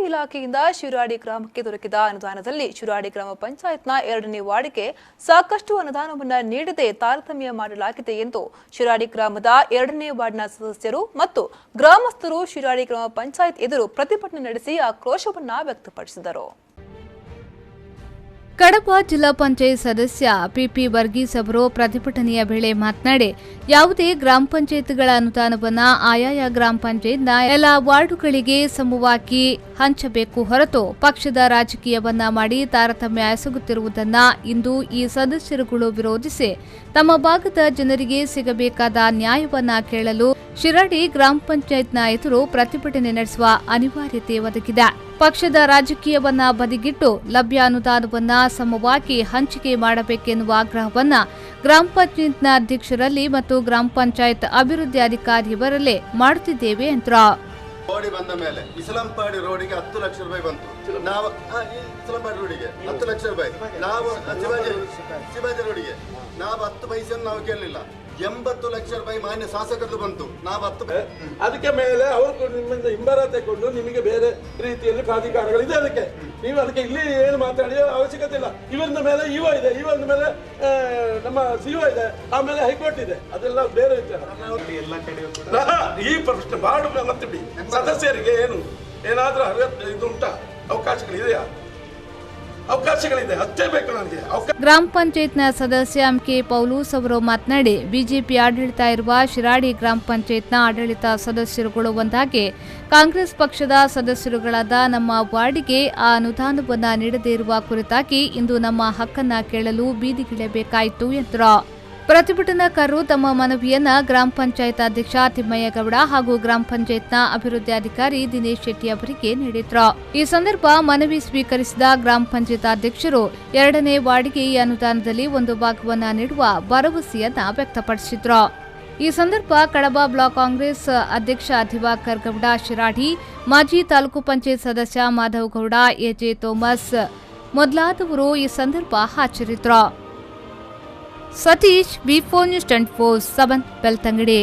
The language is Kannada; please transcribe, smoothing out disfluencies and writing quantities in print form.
ಇಲಾಖೆಯಿಂದ ಶಿರಾಡಿ ಗ್ರಾಮಕ್ಕೆ ದೊರಕಿದ ಅನುದಾನದಲ್ಲಿ ಶಿರಾಡಿ ಗ್ರಾಮ ಪಂಚಾಯತ್ನ 2ನೇ ವಾರ್ಡ್ಗೆ ಸಾಕಷ್ಟು ಅನುದಾನವನ್ನು ನೀಡದೆ ತಾರತಮ್ಯ ಮಾಡಲಾಗಿದೆ ಎಂದು ಶಿರಾಡಿ ಗ್ರಾಮದ 2ನೇ ವಾರ್ಡ್ನ ಸದಸ್ಯರು ಮತ್ತು ಗ್ರಾಮಸ್ಥರು ಶಿರಾಡಿ ಗ್ರಾಮ ಪಂಚಾಯತ್ ಎದುರು ಪ್ರತಿಭಟನೆ ನಡೆಸಿ ಆಕ್ರೋಶವನ್ನು ವ್ಯಕ್ತಪಡಿಸಿದರು. ಕಡಪ ಜಿಲ್ಲಾ ಪಂಚಾಯತ್ ಸದಸ್ಯ ಪಿಪಿ ವರ್ಗೀಸ್ ಅವರು ಪ್ರತಿಭಟನೆಯ ವೇಳೆ ಮಾತನಾಡಿ, ಯಾವುದೇ ಗ್ರಾಮ ಪಂಚಾಯತ್ಗಳ ಅನುದಾನವನ್ನು ಆಯಾಯ ಗ್ರಾಮ ಪಂಚಾಯತ್ನ ಎಲ್ಲ ವಾರ್ಡುಗಳಿಗೆ ಸಮವಾಗಿ ಹಂಚಬೇಕು ಹೊರತು ಪಕ್ಷದ ರಾಜಕೀಯವನ್ನ ಮಾಡಿ ತಾರತಮ್ಯ ಎಸಗುತ್ತಿರುವುದನ್ನ ಇಂದು ಈ ಸದಸ್ಯರುಗಳು ವಿರೋಧಿಸಿ ತಮ್ಮ ಭಾಗದ ಜನರಿಗೆ ಸಿಗಬೇಕಾದ ನ್ಯಾಯವನ್ನ ಕೇಳಲು ಶಿರಾಡಿ ಗ್ರಾಮ ಪಂಚಾಯತ್ನ ಎದುರು ಪ್ರತಿಭಟನೆ ನಡೆಸುವ ಅನಿವಾರ್ಯತೆ ಒದಗಿದೆ. ಪಕ್ಷದ ರಾಜಕೀಯವನ್ನ ಬದಿಗಿಟ್ಟು ಲಭ್ಯ ಅನುದಾನವನ್ನ ಸಮವಾಗಿ ಹಂಚಿಕೆ ಮಾಡಬೇಕೆನ್ನುವ ಆಗ್ರಹವನ್ನ ಗ್ರಾಮ ಪಂಚಾಯತ್ನ ಅಧ್ಯಕ್ಷರಲ್ಲಿ ಮತ್ತು ಗ್ರಾಮ ಪಂಚಾಯತ್ ಅಭಿವೃದ್ಧಿ ಅಧಿಕಾರಿಯವರಲ್ಲೇ ಮಾಡುತ್ತಿದ್ದೇವೆ ಎಂದರು. ರೋಡಿ ಬಂದ ಮೇಲೆ ಇಸ್ಲಾಂಪಾಡಿ ರೋಡಿಗೆ 10 ಲಕ್ಷ ರೂಪಾಯಿ ಬಂತು. ನಾವು ಇಸ್ಲಾಂಪಾಡಿ ರೋಡಿಗೆ 10 ಲಕ್ಷ ರೂಪಾಯಿ, ನಾವು ಶಿವಾಜಿ ರೋಡಿಗೆ ನಾವು 10 ಪೈಸೆಯನ್ನು ನಾವು ಕೇಳಲಿಲ್ಲ. 80 ಲಕ್ಷ ರೂಪಾಯಿ ಮಾನ್ಯ ಶಾಸಕರದ್ದು ಬಂತು. ನಾವು 10 ಅದಕ್ಕೆ ಮೇಲೆ ಅವರು ನಿಮ್ಮಿಂದ ಹಿಂಬರ ತಗೊಂಡು ನಿಮಗೆ ಬೇರೆ ರೀತಿಯಲ್ಲಿ ಪ್ರಾಧಿಕಾರಗಳಿದೆ. ಅದಕ್ಕೆ ನೀವು ಅದಕ್ಕೆ ಇಲ್ಲಿ ಏನು ಮಾತಾಡಿ ಅವಶ್ಯಕತೆ ಇಲ್ಲ. ಇವರಿಂದ ಮೇಲೆ ಇವ ಇದೆ, ಇವರಿಂದ ಮೇಲೆ ನಮ್ಮ ಸಿಒ ಇದೆ, ಆಮೇಲೆ ಹೈಕೋರ್ಟ್ ಇದೆ, ಅದೆಲ್ಲ ಬೇರೆ ವಿಚಾರ. ಈ ಪ್ರಶ್ನೆ ಬಾಡು ಮತ್ತೆ ಬಿಡಿ. ಸದಸ್ಯರಿಗೆ ಏನಾದ್ರೂ ಇದು ಉಂಟಾ? ಅವಕಾಶಗಳಿದೆಯಾ? ಅವಕಾಶಗಳಿದೆ, ಅಷ್ಟೇ ಬೇಕು ನನಗೆ. ಗ್ರಾಮ ಪಂಚಾಯತ್ನ ಸದಸ್ಯ ಎಂಕೆ ಪೌಲೂಸ್ ಅವರು ಮಾತನಾಡಿ, ಬಿಜೆಪಿ ಆಡಳಿತ ಇರುವ ಶಿರಾಡಿ ಗ್ರಾಮ ಪಂಚಾಯತ್ನ ಆಡಳಿತ ಸದಸ್ಯರುಗಳು ಒಂದಾಗಿ ಕಾಂಗ್ರೆಸ್ ಪಕ್ಷದ ಸದಸ್ಯರುಗಳಾದ ನಮ್ಮ ವಾರ್ಡಿಗೆ ಆ ಅನುದಾನವನ್ನು ನೀಡದೇ ಇರುವ ಕುರಿತಾಗಿ ಇಂದು ನಮ್ಮ ಹಕ್ಕನ್ನ ಕೇಳಲು ಬೀದಿಗಿಳಿಯಬೇಕಾಯಿತು ಎಂದರು. ಪ್ರತಿಭಟನಾಕಾರರು ತಮ್ಮ ಮನವಿಯನ್ನ ಗ್ರಾಮ ಪಂಚಾಯತ್ ಅಧ್ಯಕ್ಷ ತಿಮ್ಮಯ್ಯಗೌಡ ಹಾಗೂ ಗ್ರಾಮ ಪಂಚಾಯತ್ನ ಅಭಿವೃದ್ಧಿ ಅಧಿಕಾರಿ ದಿನೇಶ್ ಶೆಟ್ಟಿ ಅವರಿಗೆ ನೀಡಿದ್ರು. ಈ ಸಂದರ್ಭ ಮನವಿ ಸ್ವೀಕರಿಸಿದ ಗ್ರಾಮ ಪಂಚಾಯತ್ ಅಧ್ಯಕ್ಷರು 2ನೇ ವಾರ್ಡ್ಗೆ ಈ ಅನುದಾನದಲ್ಲಿ ಒಂದು ಭಾಗವನ್ನ ನೀಡುವ ಭರವಸೆಯನ್ನ ವ್ಯಕ್ತಪಡಿಸಿದ್ರು. ಈ ಸಂದರ್ಭ ಕಡಬ ಬ್ಲಾಕ್ ಕಾಂಗ್ರೆಸ್ ಅಧ್ಯಕ್ಷ ದಿವಾಕರ್ ಗೌಡ ಶಿರಾಡಿ, ಮಾಜಿ ತಾಲೂಕು ಪಂಚಾಯತ್ ಸದಸ್ಯ ಮಾಧವ್ ಗೌಡ, ಎಜೆ ಥೋಮಸ್ ಮೊದಲಾದವರು ಈ ಸಂದರ್ಭ ಹಾಜರಿದ್ದರು. ಸತೀಶ್, ವಿ4 ನ್ಯೂಸ್ 24/7 ಬೆಳ್ತಂಗಡಿ.